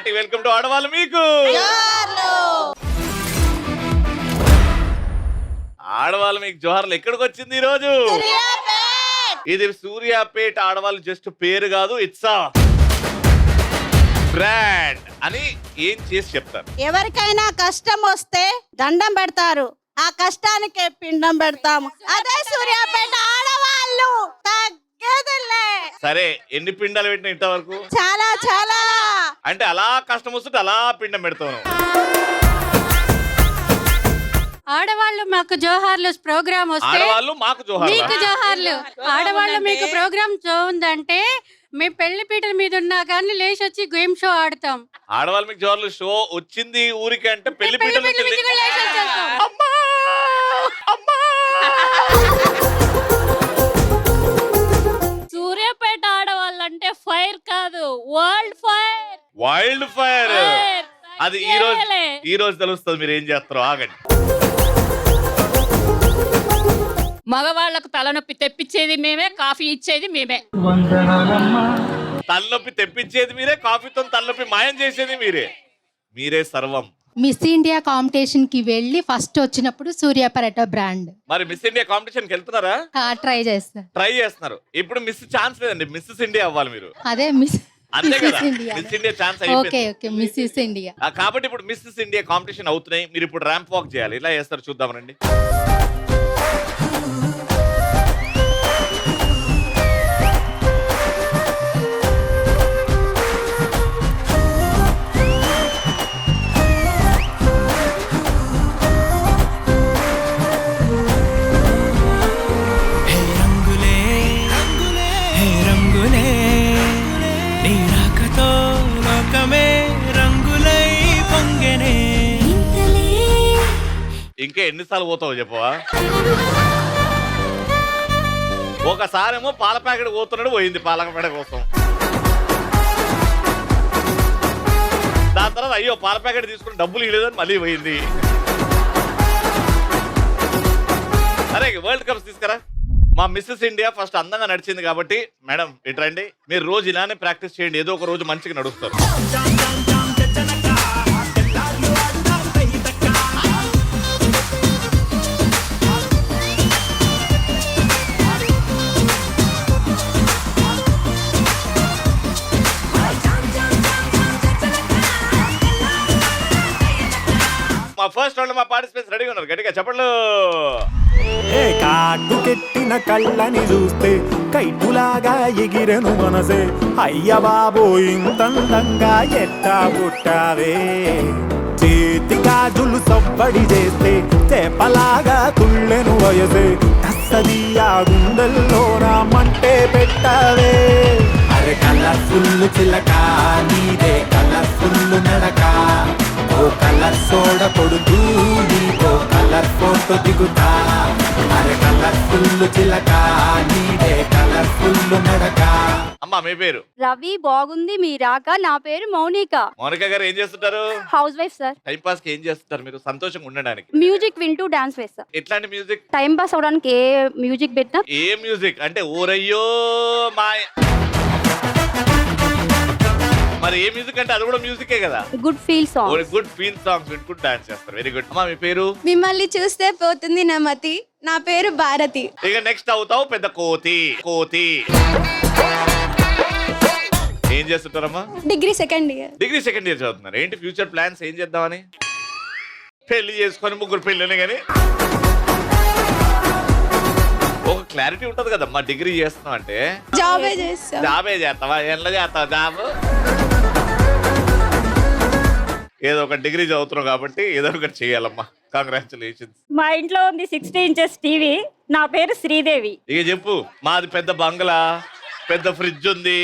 Hearty welcome to ఆడవాళ్ళు మీకు. ఆడవాళ్ళు మీకు జోహార్లు. ఎక్కడికి వచ్చింది ఈ రోజు? ఇది సూర్యాపేట. ఆడవాళ్ళు జస్ట్ పేరు కాదు, ఇట్స్ బ్రాండ్ అని ఏం చేసి చెప్తారు. ఎవరికైనా కష్టం వస్తే దండం పెడతారు, ఆ కష్టానికే పిండం పెడతాము. అదే సూర్యాపేట ఆడవాళ్ళు. తగ్గేదిలే. సరే, ఎన్ని పిండాలు పెట్టిన ఇంతవరకు? చాలా చాలా. అంటే అలా కష్టం వస్తుంటే అలా పిండం పెడతాను. ఆడవాళ్ళు మాకు జోహార్లు ప్రోగ్రామ్ వస్తే ఆడవాళ్ళు మాకు జోహార్లు. మీకు జోహార్లు. ఆడవాళ్ళు మీకు ప్రోగ్రామ్ షో ఉందంటే మేము పెళ్లి పీటల మీద ఉన్నా కానీ లేచి వచ్చి గేమ్ షో ఆడతాం. ఆడవాళ్ళు మీకు జోహార్లు షో వచ్చింది ఊరికి అంటే పెళ్లి పీటల పెళ్లి నుంచి మీద కూడా లేచి వచ్చేస్తాం. అమ్మా! అమ్మా! సూర్యాపేట ఆడవాళ్ళంటే ఫైర్ కాదు, వరల్డ్ ఫైర్. Wild fire. అది ఈ రోజు తెలుస్తుంది మీరు ఏం చేస్తారో. ఆగండి. మగవాళ్లకు తలనొప్పి తెప్పించేది మేమే, కాఫీ ఇచ్చేది మేమే. తలనొప్పి తెప్పించేది మీరే, కాఫీతో తలనొప్పి మాయం చేసేది మీరే. మీరే సర్వం. మిస్ ఇండియా కాంపిటీషన్ కి వెళ్ళి ఫస్ట్ వచ్చినప్పుడు సూర్యాపేట బ్రాండ్. మరి మిస్ ఇండియా కాంపిటీషన్ కి వెళ్తున్నారా? ట్రై చేస్తున్నారు. ఇప్పుడు మిస్ ఛాన్స్ లేదండి, మిస్సెస్ ఇండియా అవ్వాలి మీరు. అదే మిస్ అంతే కదా, India. Miss India chance okay అయిపోయింది. Okay, Mrs India. కాబట్టి ఇప్పుడు మిస్సెస్ ఇండియా కాంపిటీషన్ అవుతున్నాయి. మీరు ఇప్పుడు ర్యాంప్ వాక్ చేయాలి. ఇలా చేస్తారు, చూద్దాం రండి. ఇంకా ఎన్నిసార్లు పోతావు చెప్పవా? ఒకసారేమో పాల ప్యాకెట్ పోతున్నాడు, పోయింది పాల ప్యాకెట్ కోసం. దాని తర్వాత అయ్యో పాల ప్యాకెట్ తీసుకుని డబ్బులు ఇవ్వలేదని మళ్ళీ పోయింది. అరే వరల్డ్ కప్స్ తీసుకురా. మా మిస్సెస్ ఇండియా ఫస్ట్ అందంగా నడిచింది కాబట్టి మేడం ఇటు రండి. మీరు రోజు ఇలానే ప్రాక్టీస్ చేయండి, ఏదో ఒక రోజు మంచిగా నడుస్తారు. మా ఫస్ట్ రౌండ్ మా పార్టిసిపెంట్స్ రెడీగా ఉన్నారు, గట్టిగా చెప్పండి. కాటు కెట్టిన కళ్ళని చూస్తే కైటులాగా ఎగిరెను మనసే. అయ్య బాబో ఇంతందంగా ఎట్టా పుట్టావే. చేతి గాజులు సవ్వడి చేస్తే చేపలాగా తుళ్ళెను వయసే. కస్తదియా గుండెల్లో నా మంటే పెట్టావే. అరే కలర్ఫుల్ చిలక నీదే కలర్ఫుల్ నడక. ఓ కలర్ సోడ కొడుతూ నీతో కలర్ ఫోటో దిగుతా. అరే కలర్ఫుల్ చిలక నీదే కలర్ఫుల్ నడక. అమ్మా మీ పేరు? రవి. బాగుంది మీ రాక. నా పేరు మౌనిక. మౌనిక గారు ఏం చేస్తుంటారు? House wife sir. Time pass కి ఏం చేస్తుంటారు మీరు సంతోషంగా ఉండడానికి? మ్యూజిక్ వింటూ డాన్స్ వేస్తా. ఎట్లాంటి మ్యూజిక్? టైం పాస్ అవడానికి ఏ మ్యూజిక్ పెట్టినా. ఏ మ్యూజిక్ అంటే ఓరయ్యో మాయ. మరి ఏ మ్యూజిక్ అంటే అది కూడా మ్యూజికే కదా. Good feel song. Good feel songs వింటూ డాన్స్ చేస్తారు. Very good. అమ్మా మీ పేరు? మిమ్మల్ని చూస్తే పోతుంది నా మతి. నా పేరు భారతి. ఇక నెక్స్ట్ అవుతావు పెద్ద కోతి. కోతి ఏం చేస్తుంటారమ్మా? Degree second year. Degree second year చదువుతున్నారు. ఏంటి ఫ్యూచర్ ప్లాన్స్? ఏం చేద్దామని? పెళ్లి చేసుకొని ముగ్గురు పెళ్ళిని కానీ ఒక క్లారిటీ ఉంటది కదమ్మా. డిగ్రీ చేస్తున్నావు అంటే జాబే చేస్తా. జాబే చేస్తావా? ఎలా చేస్తావా జాబ్? ఏదో ఒక డిగ్రీ చదువుతున్నావు కాబట్టి ఏదో ఒకటి చేయాలమ్మా. కంగ్రాచులేషన్స్. మా ఇంట్లో ఉంది 60 ఇంచెస్ టీవీ. నా పేరు శ్రీదేవి. ఇక చెప్పు. మాది పెద్ద బంగ్లా, పెద్ద ఫ్రిడ్జ్ ఉంది.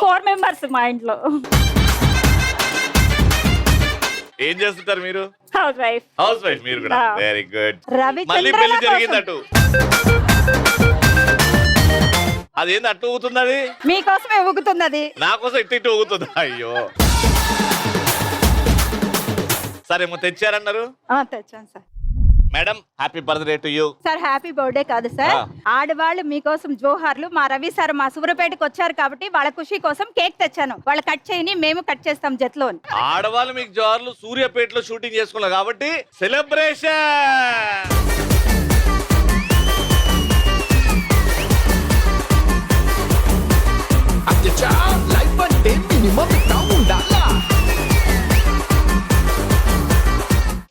4 మెంబర్స్ మా ఇంట్లో. ఏం చేస్తుంటారు మీరు? House wife. హౌస్ వైఫ్ మీరు కూడా. Very good. మళ్ళీ రవిచంద్ర పెళ్లి జరిగింది అటు. అదేంది అట్టు ఊగుతుంది? అది మీకోసమే ఊగుతుంది. అది నా కోసం ఇటు ఇటు ఊగుతుంది. అయ్యో సరే తెచ్చారన్నారు. తెచ్చాను sir. Madam happy birthday to you. Sir happy birthday కాదు సార్, ఆ. ఆడవాళ్ళు మీకోసం జోహార్లు. మా రవి సార్ మా సూర్యపేటకి వచ్చారు కాబట్టి వాళ్ళ ఖుషి కోసం కేక్ తెచ్చాను. వాళ్ళు కట్ చేయని మేము కట్ చేస్తాం జట్లో. ఆడవాళ్ళు మీకు జోర్లు సూర్యాపేటలో షూటింగ్ చేసుకున్నారు కాబట్టి సెలబ్రేషన్.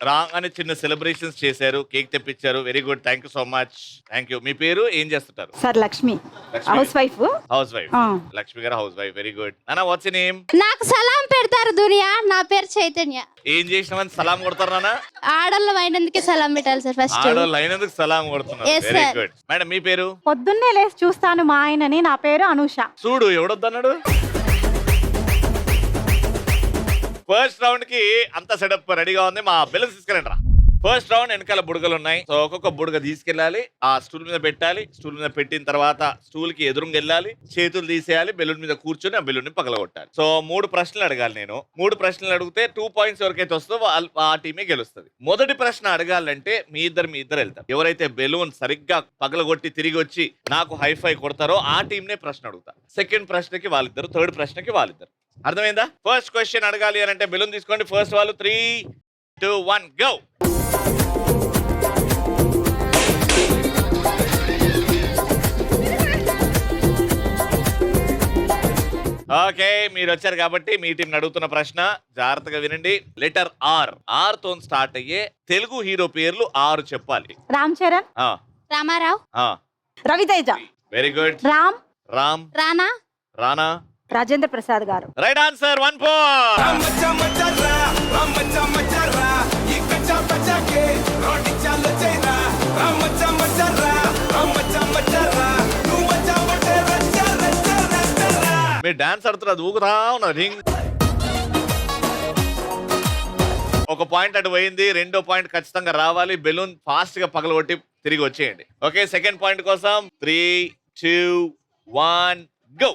రాగానే చిన్న సెలబ్రేషన్స్ చేశారు, కేక్ తెప్పించారు. Very good, thank you so much. Thank you. మీ పేరు ఏం చేస్తుంటారు? Sir Lakshmi, Lakshmi. Housewife. Housewife. ఆ. లక్ష్మి గారు హౌస్ వైఫ్. Very good. నాన్న వాట్స్ యువర్ నేమ్? నాకు సలాం పెడతారు దునియా. నా పేరు చైతన్య. ఏం చేసినామని సలాం కొడతారు నాన్న? ఆడోళ్ళ అయినందుకే సలాం పెట్టాలి సార్ ఫస్ట్. ఆడోళ్ళు అయినందుకు సలాం కొడుతున్నారు. Yes, very sir. Good. Madam మీ పేరు? పొద్దున్నే లేచి చూస్తాను మా ఆయనని. నా పేరు అనూష. చూడు ఎవడొద్దన్నాడు. ఫస్ట్ రౌండ్ కి అంత సెటప్ రెడీగా ఉంది. మా బెలూన్స్ తీసుకెళ్ళండి రా. ఫస్ట్ రౌండ్ వెనకాల బుడగలు ఉన్నాయి. సో ఒక్కొక్క బుడగ తీసుకెళ్ళాలి, ఆ స్టూల్ మీద పెట్టాలి. స్టూల్ మీద పెట్టిన తర్వాత స్టూల్ కి ఎదురుగా వెళ్ళాలి, చేతులు తీసేయాలి, బెలూన్ మీద కూర్చొని ఆ బెలూన్ ని పగలగొట్టాలి. సో 3 ప్రశ్నలు అడగాలి నేను. 3 ప్రశ్నలు అడిగితే 2 పాయింట్స్ ఎవరికైతే వస్తుందో ఆ టీమే గెలుస్తుంది. మొదటి ప్రశ్న అడగాలంటే మీ ఇద్దరు వెళ్తారు. ఎవరైతే బెలూన్ సరిగ్గా పగలగొట్టి తిరిగి వచ్చి నాకు హైఫై కొడతారో ఆ టీంనే ప్రశ్న అడుగుతా. సెకండ్ ప్రశ్నకి వాళ్ళిద్దరు, థర్డ్ ప్రశ్నకి వాళ్ళిద్దరు. అర్థమైందా? ఫస్ట్ క్వశ్చన్ అడగాలి అని అంటే బెలూన్ తీసుకోండి. ఫస్ట్ వాళ్ళు 3, 2, 1 గో. ఓకే, మీరు వచ్చారు కాబట్టి మీ టీం అడుగుతున్న ప్రశ్న జాగ్రత్తగా వినండి. Letter R. ఆర్ తో స్టార్ట్ అయ్యే తెలుగు హీరో పేర్లు 6 చెప్పాలి. Ram Charan, Ramarao, Ravi Teja, very good. రామ్, రామ్, రానా, రానా, రాజేంద్ర ప్రసాద్ గారు. Right answer. 1 పాయింట్. మీరు డాన్స్ ఆడుతున్నారు, అది ఊగుతా ఉన్నారు. రింగ్. ఒక పాయింట్ అటు పోయింది. రెండో పాయింట్ ఖచ్చితంగా రావాలి. బెలూన్ ఫాస్ట్ గా పగలగొట్టి తిరిగి వచ్చేయండి. ఓకే, సెకండ్ పాయింట్ కోసం 3, 2, 1 గో.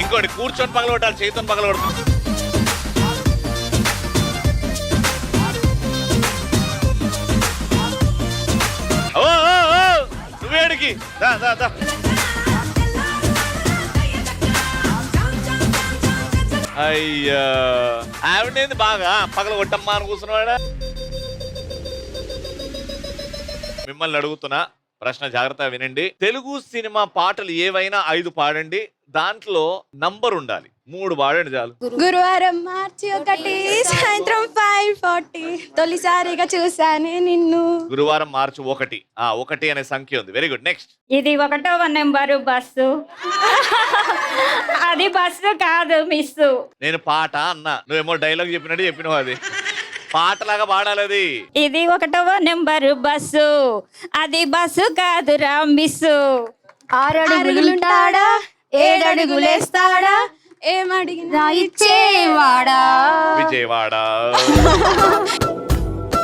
ఇంకోటి కూర్చొని పగలగొట్టాలి, చేతితో పగలగొడుతుంది. ఓ నువ్వేడికి దా దా దా. అయ్యా ఆవిడేంది బాగా పగలగొట్టమ్మా అని కూర్చున్నావాడా? మిమ్మల్ని అడుగుతున్నా ప్రశ్న జాగ్రత్తగా వినండి. తెలుగు సినిమా పాటలు ఏవైనా 5 పాడండి. దాంట్లో నంబర్ ఉండాలి. 3 పాడండి చాలు. గురువారం మార్చి 1 సాయంత్రం 5:40 తొలిసారిగా చూసానే నిన్ను. గురువారం మార్చి 1. 1 అనే సంఖ్య ఉంది. Very good. నెక్స్ట్. ఇది 1వ నెంబరు బస్సు, అది బస్సు కాదు మిస్సు. నేను పాట అన్నా, నువ్వేమో డైలాగ్ చెప్పినట్టు చెప్పినావు. అది పాటలాగా పాడాలి. అది ఇది 1వ నెంబరు బస్సు, అది బస్సు కాదురా మిస్సు. 6 అడుగులుంటాడా, 7 అడుగులేస్తాడా, ఏమడిగినా ఇచ్చేవాడా. విజయవాడ.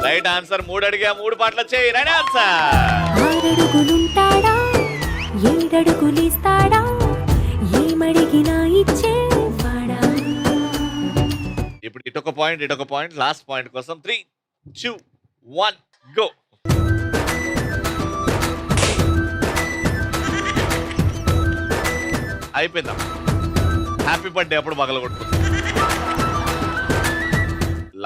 Right answer. 3 అడిగా 3 పాటలు వచ్చాయి. Right answer. 6 అడుగులుంటాడా, 7 అడుగులేస్తాడా, ఏమడిగినా ఇచ్చేవాడా. ఇప్పుడు ఇటొక పాయింట్, ఇటొక పాయింట్. లాస్ట్ పాయింట్ కోసం 3, 2, 1 గో. అయిపోయిందా? హ్యాపీ బర్త్డే అప్పుడు పగలగొట్టుకుంది.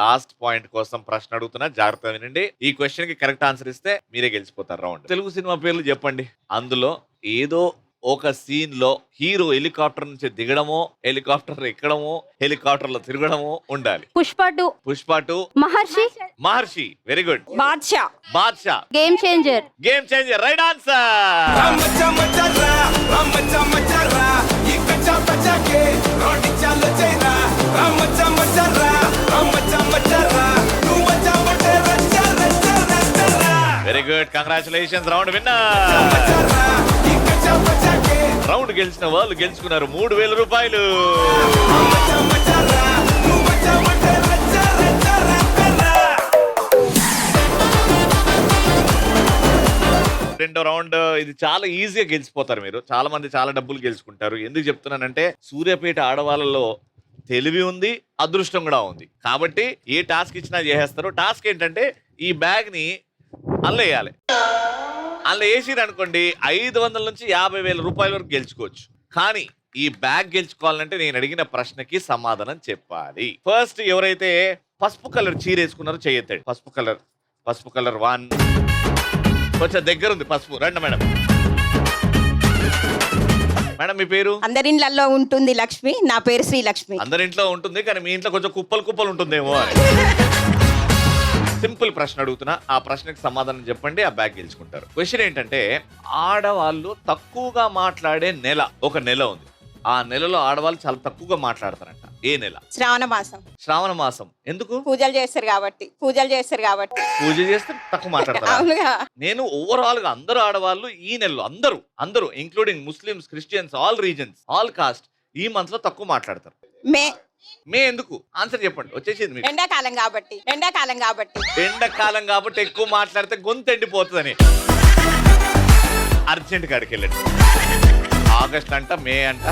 లాస్ట్ పాయింట్ కోసం ప్రశ్న అడుగుతున్నా, జాగ్రత్తగా వినండి. ఈ క్వశ్చన్ కి కరెక్ట్ ఆన్సర్ ఇస్తే మీరే గెలిచిపోతారు రౌండ్. తెలుగు సినిమా పేర్లు చెప్పండి. అందులో ఏదో ఒక సీన్ లో హీరో హెలికాప్టర్ నుంచి దిగడమో, హెలికాప్టర్ ఎక్కడమో, హెలికాప్టర్ లో తిరగడమో ఉండాలి. Pushpa 2, Pushpa 2. Maharshi, Maharshi. Very good. Badshah, Badshah. Game changer, game changer. Right answer. Very good, congratulations. Round winner. Round గెలిచిన వాళ్ళు గెలుచుకున్నారు 3000 రూపాయలు. రెండో రౌండ్. ఇది చాలా ఈజీగా గెలిచిపోతారు మీరు. చాలా మంది చాలా డబ్బులు గెలుచుకుంటారు. ఎందుకు చెప్తున్నానంటే సూర్యాపేట ఆడవాళ్ళలో తెలివి ఉంది, అదృష్టం కూడా ఉంది. కాబట్టి ఏ టాస్క్ ఇచ్చినా చేసేస్తారు. టాస్క్ ఏంటంటే ఈ బ్యాగ్ ని అల్లేయాలి. అలా వేసిరు అనుకోండి 500 నుంచి 50,000 రూపాయల వరకు గెలుచుకోవచ్చు. కానీ ఈ బ్యాగ్ గెలుచుకోవాలంటే నేను అడిగిన ప్రశ్నకి సమాధానం చెప్పాలి. ఫస్ట్ ఎవరైతే పసుపు కలర్ చీర వేసుకున్నారో చేయొద్దండి. పసుపు కలర్ 1 కొంచెం దగ్గర ఉంది పసుపు. రండి మేడం. మేడం మీ పేరు? అందరిండ్లలో ఉంటుంది లక్ష్మి, నా పేరు శ్రీలక్ష్మి. అందరింట్లో ఉంటుంది, కానీ మీ ఇంట్లో కొంచెం కుప్పలు ఉంటుందేమో అని. సింపుల్ ప్రశ్న అడుగుతున్నా, ఆ ప్రశ్నకి సమాధానం చెప్పండి, ఆ బ్యాగ్ గెలుచుకుంటారు. క్వశ్చన్ ఏంటంటే, ఆడవాళ్ళు తక్కువగా మాట్లాడే ఒక నెల ఉంది. ఆ నెలలో ఆడవాళ్ళు చాలా తక్కువగా మాట్లాడతారంట. ఏ నెల? శ్రావణ మాసం. ఎందుకు? పూజలు చేస్తారు కాబట్టి. పూజ చేస్తే తక్కువ మాట్లాడతారు. నేను ఓవరాల్ గా అందరూ ఆడవాళ్ళు ఈ నెలలో అందరూ including Muslims, Christians, all reasons, all cost ఈ మంత్ లో తక్కువ మాట్లాడతారు. మే ఎందుకు? ఆన్సర్ చెప్పండి, వచ్చేసింది మీకు. ఎండాకాలం కాబట్టి. ఎండాకాలం కాబట్టి ఎక్కువ మాట్లాడితే గొంతు ఎండిపోతుందని. అర్జెంట్ కాడికి వెళ్ళండి. ఆగస్ట్ అంట, మే అంట.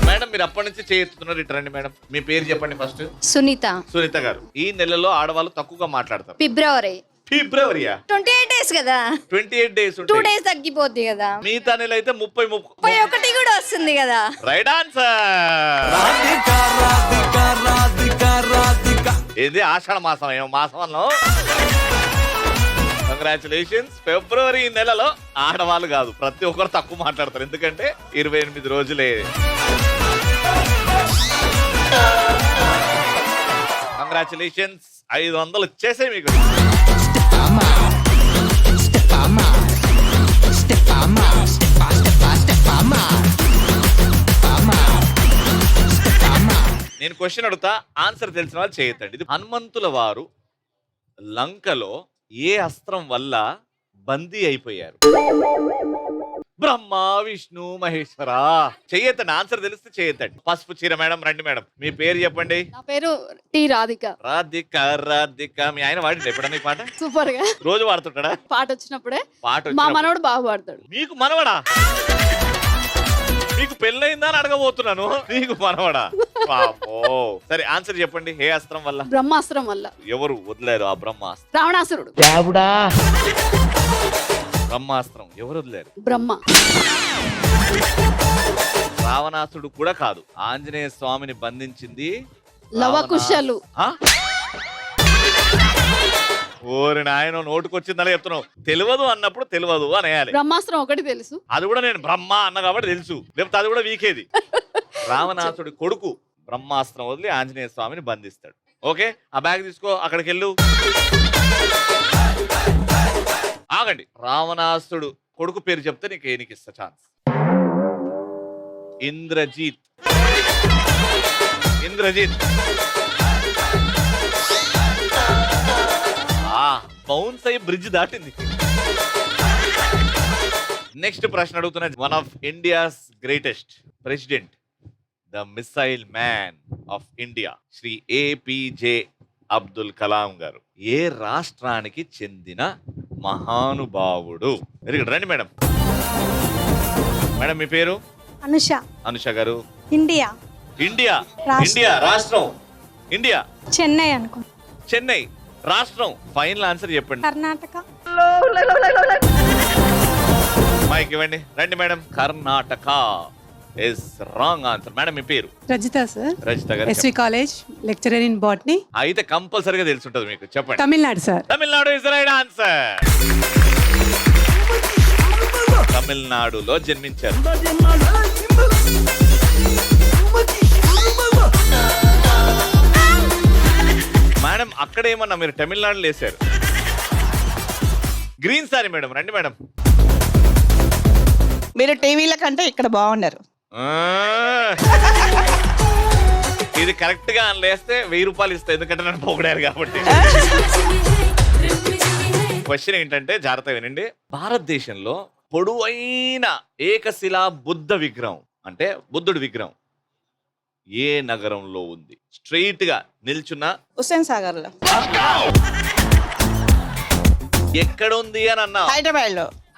మేడం మీరు అప్పటి నుంచి చేస్తున్నారు, ఇటు రండి మేడం. మీ పేరు చెప్పండి ఫస్ట్. సునీత గారు. ఈ నెలలో ఆడవాళ్ళు తక్కువగా మాట్లాడతారు. ఫిబ్రవరియా? 28 days కదా. 28 days 2 days తగ్గిపోద్ది కదా. మిగతా నెల అయితే 31 కూడా వస్తుంది కదా. Right answer. ఇది ఆషాఢ మాసం, ఏమో మాసంలో. కంగ్రాచులేషన్స్. ఫిబ్రవరి నెలలో ఆడవాళ్ళు కాదు, ప్రతి ఒక్కరు తక్కువ మాట్లాడతారు. ఎందుకంటే 28 రోజులే. కంగ్రాచులేషన్స్. 500 వచ్చేసాయి మీకు. నేను క్వశ్చన్ అడుగుతా, ఆన్సర్ తెలిసిన వాళ్ళు చేయొద్దండి. ఇది హనుమంతుల వారు లంకలో ఏ అస్త్రం వల్ల బందీ అయిపోయారు? బ్రహ్మ, విష్ణు, మహేశ్వర. చెయ్యొద్దండి, ఆన్సర్ తెలిస్తే చేయొద్దండి. పసుపు చీర మేడం, రండి మేడం. మీ పేరు చెప్పండి. నా పేరు టి రాధిక. రాధిక. మీ ఆయన వాడింది ఎప్పుడన్నా ఈ పాట? సూపర్ గా రోజు వాడుతుంటాడా? పాట వచ్చినప్పుడే. పాట మా మనవడు బాగా పాడతాడు. మీకు మనవడా? మీకు పెళ్ళయిందా అని అడగబోతున్నాను. నీకు మనవడా? పాపో. సరే ఆన్సర్ చెప్పండి. ఏ అస్త్రం వల్ల? బ్రహ్మాస్త్రం వల్ల. ఎవరు వదిలేరు ఆ బ్రహ్మాస్త్రం? రావణాసురుడు. బ్రహ్మాస్త్రం ఎవరు వదిలేరు? బ్రహ్మ. రావణాసుడు కూడా కాదు. ఆంజనేయ స్వామిని బంధించింది లవకుశలు. ఓరి నాయన, నోటుకొచ్చిందని చెప్తున్నావు. తెలియదు అన్నప్పుడు తెలియదు అనేయాలి. బ్రహ్మాస్త్రం ఒకటి తెలుసు, అది కూడా నేను బ్రహ్మ అన్న కాబట్టి తెలుసు, లేకపోతే అది కూడా వీకేది. రావణాసుడి కొడుకు బ్రహ్మాస్త్రం వదిలి ఆంజనేయ స్వామిని బంధిస్తాడు. ఓకే, ఆ బ్యాగ్ తీసుకో, అక్కడికి వెళ్ళు. ఆగండి. రావణాసుడు కొడుకు పేరు చెప్తే నీకు ఇస్తా ఛాన్స్. ఇంద్రజిత్. బౌన్స్ అయ్యి బ్రిడ్జ్ దాటింది. నెక్స్ట్ ప్రశ్న అడుగుతున్నా. One of India's greatest president, the missile man of India, Shri APJ Abdul Kalam garu ఏ రాష్ట్రానికి చెందిన మహానుభావుడు? Very good. రండి మేడం. మేడం మీ పేరు? అనుష గారు. ఇండియా రాష్ట్రం. ఇండియా. చెన్నై రాష్ట్రం. ఫైనల్ ఆన్సర్ చెప్పండి. కర్ణాటక. మైక్ ఇవ్వండి. రండి madam. Karnataka is wrong answer. Madam మీ పేరు? రజిత సార్. రజిత గారు. SV college lecturer in botany. అయితే కంపల్సరీగా తెలిసి ఉంటుంది మీకు. చెప్పండి. Tamil Nadu sir. Tamil Nadu is right answer. తమిళనాడులో జన్మించారు. మేడం అక్కడ ఏమన్నా మీరు తమిళనాడులో వేశారు. Green sorry madam. రండి మేడం. మీరు టీవీల కంటే ఇక్కడ బాగున్నారు. ఇది కరెక్ట్ గా లేస్తే 1000 రూపాయలు ఇస్తాయి, ఎందుకంటే నన్ను పొగిడారు కాబట్టి. క్వశ్చన్ ఏంటంటే జాగ్రత్తగా వినండి. భారతదేశంలో పొడవైన ఏకశిలా బుద్ధ విగ్రహం, అంటే బుద్ధుడి విగ్రహం ఏ నగరంలో ఉంది? స్ట్రైట్ గా నిల్చున్న హుస్సేన్ సాగర్ లో. ఎక్కడ ఉంది అని అన్నా?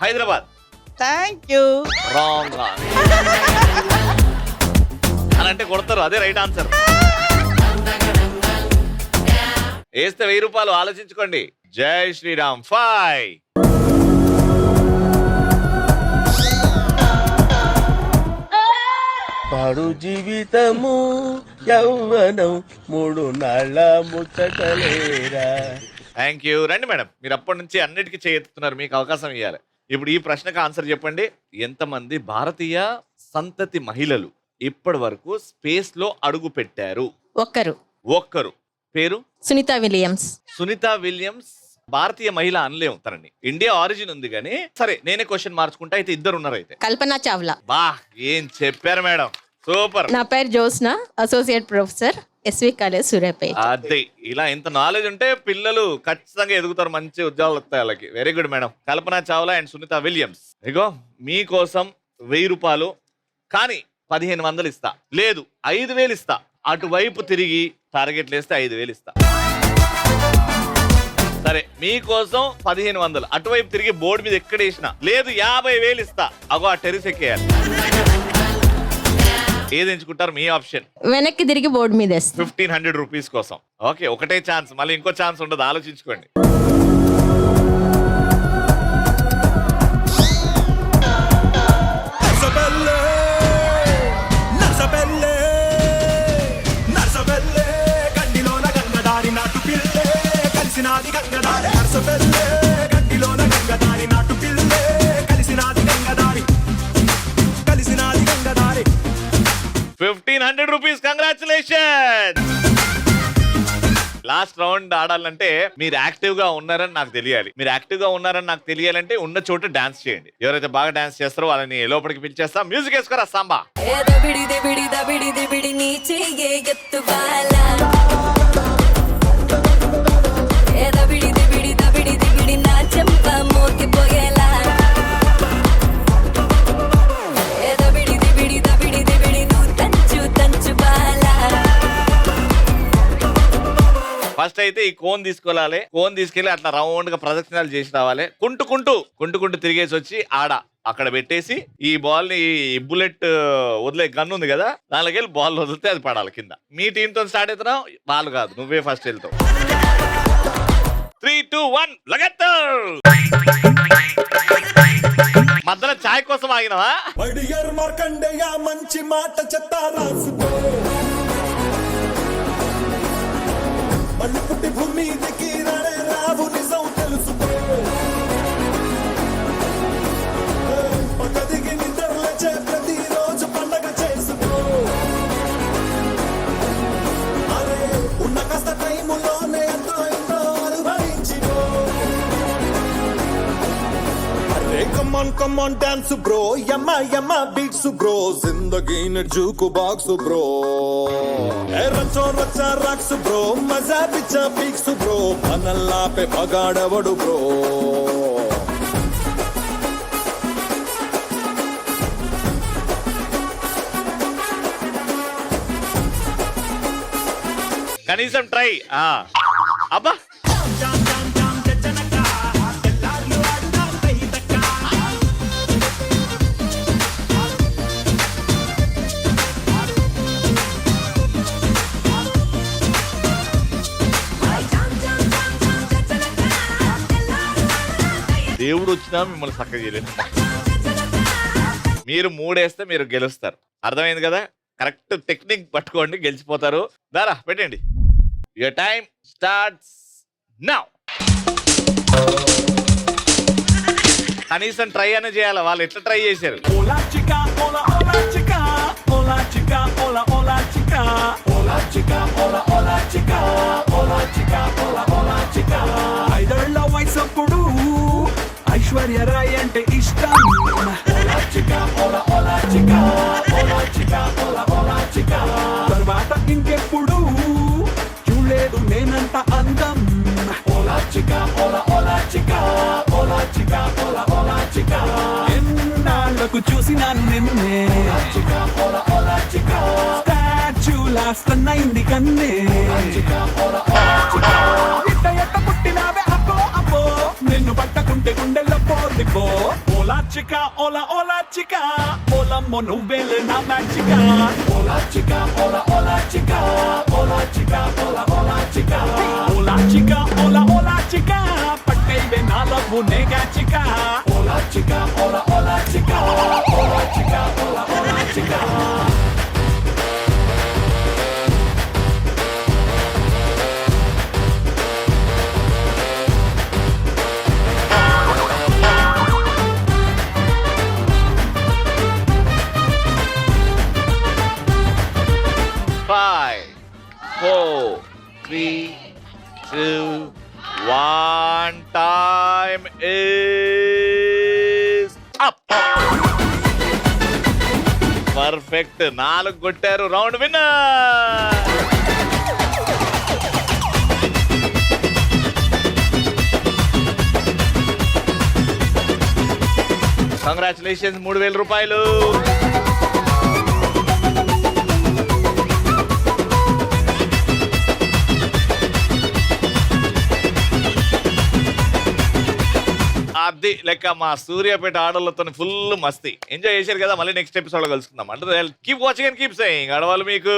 హైదరాబాద్. Thank you. రాంగ్. అంటే కొడతారు, అదే రైట్ ఆన్సర్. వేస్తే 1000 రూపాయలు, ఆలోచించుకోండి. జై శ్రీరామ్. 5 పాడు జీవితము యౌవనం 3 నాళ్ళ ముచ్చటలేరా. Thank you. రండి మేడం, మీరు అప్పటి నుంచి అన్నిటికీ చేయెత్తుతున్నారు, మీకు అవకాశం ఇవ్వాలి. ఇప్పుడు ఈ ప్రశ్నకు ఆన్సర్ చెప్పండి. ఎంతమంది భారతీయ సంతతి మహిళలు ఇప్పటి వరకు స్పేస్ లో అడుగు పెట్టారు? ఒక్కరు. పేరు? సునీత విలియమ్స్. సునీత విలియమ్స్ భారతీయ మహిళ అనలేము, తనని ఇండియా ఆరిజిన్ ఉంది కానీ. సరే, నేనే క్వశ్చన్ మార్చుకుంటా. అయితే 2 ఉన్నారు. అయితే కల్పనా చావ్లా. బా, ఏం చెప్పారు మేడం, సూపర్. నా పేరు Josna, associate professor, SV college, Suryapet. అదే, ఇలా ఇంత నాలెడ్జ్ ఉంటే పిల్లలు ఖచ్చితంగా ఎదుగుతారు, మంచి ఉద్యోగాలు వస్తాయి వాళ్ళకి. Very good madam. Kalpana Chawla and Sunita Williams. ఇగో మీకోసం 1000 రూపాయలు, కానీ 1500 ఇస్తా, లేదు 5000 ఇస్తా. అటువైపు తిరిగి టార్గెట్లు వేస్తే 5000 ఇస్తా. సరే, మీకోసం 1500, అటువైపు తిరిగి బోర్డు మీద ఎక్కడ వేసినా, లేదు 50000 ఇస్తా. అగో ఆ టెరిస్ ఎక్కేయాలి. ఏది ఎంచుకుంటారు? మీ ఆప్షన్. వెనక్కి తిరిగి బోర్డు మీద 1500 రూపీస్ కోసం. ఓకే, ఒకటే ఛాన్స్, మళ్ళీ ఇంకో ఛాన్స్ ఉండదు, ఆలోచించుకోండి. ₹1500. కంగ్రాచులేషన్. లాస్ట్ రౌండ్ ఆడాలంటే మీరు యాక్టివ్ గా ఉన్నారని నాకు తెలియాలి. మీరు యాక్టివ్ గా ఉన్నారని నాకు తెలియాలంటే ఉన్న చోట డాన్స్ చేయండి. ఎవరైతే బాగా డాన్స్ చేస్తారో వాళ్ళని లోపలికి పిలిచేస్తా. మ్యూజిక్ వేసుకోరా సాంబా. ఫస్ట్ అయితే ఈ కోన్ తీసుకోవాలి. కోన్ తీసుకెళ్లి అట్లా రౌండ్ గా ప్రదక్షిణాలు చేసి రావాలి. కుంటుకుంటూ తిరిగేసి వచ్చి అక్కడ పెట్టేసి ఈ బాల్ ని, బుల్లెట్ వదిలే గన్ ఉంది కదా, దానిలోకి వెళ్ళి బాల్ వదిలితే అది పడాలి కింద. మీ టీమ్ తో స్టార్ట్ అవుతున్నావు, బాల్ కాదు, నువ్వే ఫస్ట్ వెళ్తావు. 3, 2, 1 లగెత్తు. మధ్యలో చాయ్ కోసం ఆగినవా? మంచి మాట చెత్త రాసుకో, మళ్ళీ పుట్టి భూమి దిగి రావు నిజం తెలుసుకో, పక్క దిగి నిద్రలచే ప్రతిరోజు పండగ చేసుకో. అరే ఉన్న కాస్త టైములోనే ఎంతో అనుభవించిపో. అరే కమాన్ డాన్స్ బ్రో, యమ్మా బీట్స్ బ్రో, జిందగీని జూకు బాక్స్ బ్రో. రచ్చా రాక్స్ బ్రో, మజా పిచ్చా పీక్స్ బ్రో, మనల్లా పే పగాడవడు బ్రో. కనీసం ట్రై. అబ్బా, దేవుడు వచ్చినా మిమ్మల్ని చక్కగా చేయలేదు. మీరు 3 వేస్తే మీరు గెలుస్తారు. అర్థమైంది కదా? కరెక్ట్ టెక్నిక్ పట్టుకోండి, గెలిచిపోతారు. దారా పెట్టండి. Your time starts now. కనీసం ట్రై అనే చేయాలి. వాళ్ళు ఎట్లా ట్రై చేశారు? ఐదేళ్ల వయసప్పుడు ఐశ్వర్య రాయ్ అంటే ఇష్టం. తర్వాత ఇంకెప్పుడు చూడలేదు నేనంత అందం. ఎన్నాళ్లకు చూసినా నిన్నే, స్టాచ్యూలాస్తన్నైంది కన్నే. ఎట్ట పుట్టినావే అబ్బో నిన్ను పట్టకుంటే గుండెల్లో పోరు. పడిపో ఓలా చిక ఓలా ఓలా చిక ఓలమ్మో నువ్వేలే నా మ్యాచిక ఓలా చిక ఓలా ఓలా చిక ఓలా చిక ఓలా ఓలా చిక ఓలా చిక ఓలా ఓలా చిక పట్టేవే నా love నేగా చిక Ola చిక Ola Ola చిక Ola చిక Ola Ola చిక Five, 4, 3, 2, 1. Time is up. Perfect. 4 కొట్టారు. Round winner. కంగ్రాచులేషన్స్. 3000 రూపాయలు. అది లెక్క మా సూర్యాపేట ఆడవాళ్ళతో ఫుల్ మస్తీ ఎంజాయ్ చేశారు కదా. మళ్ళీ నెక్స్ట్ ఎపిసోడ్ లో కలుసుకుందాం. అంటే keep watching and keep saying ఆడవాళ్ళు మీకు